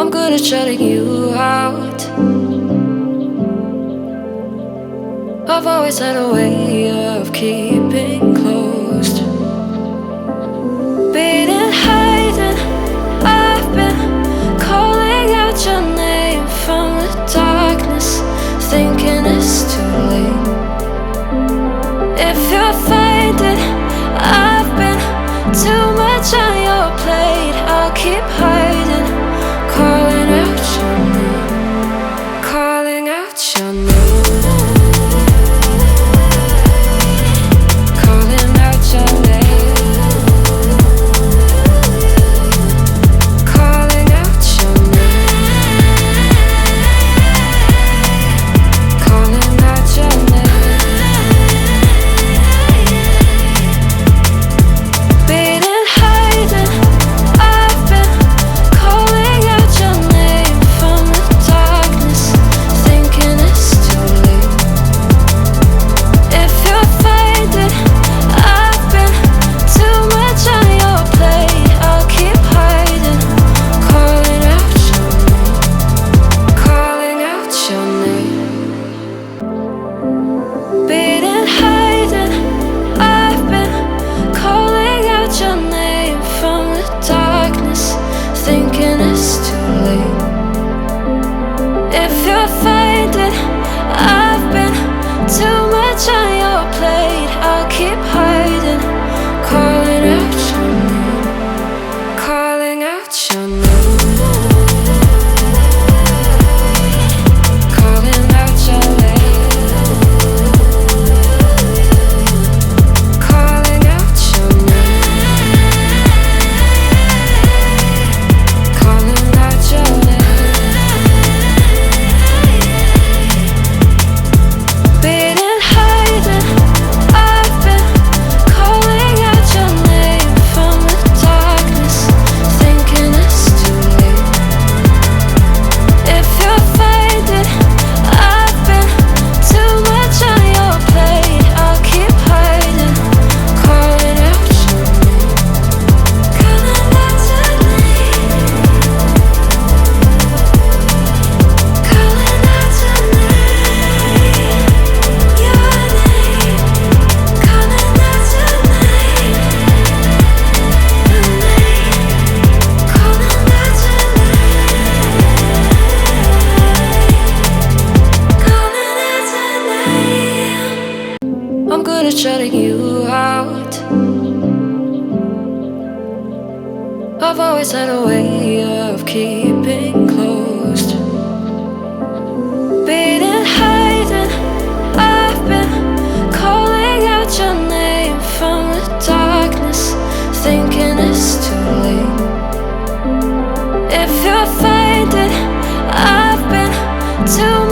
I'm good at shutting you out. I've always had a way of keeping closed. Beating, hiding, I've been calling out your name from the darkness, thinking it's too late. If you'll find it, I've been too much on your plate. I'll keep hiding, calling out your name, calling out your name. I'm good at shutting you out. I've always had a way of keeping closed. Beating, hiding, I've been calling out your name from the darkness, thinking it's too late. If you'll find it, I've been too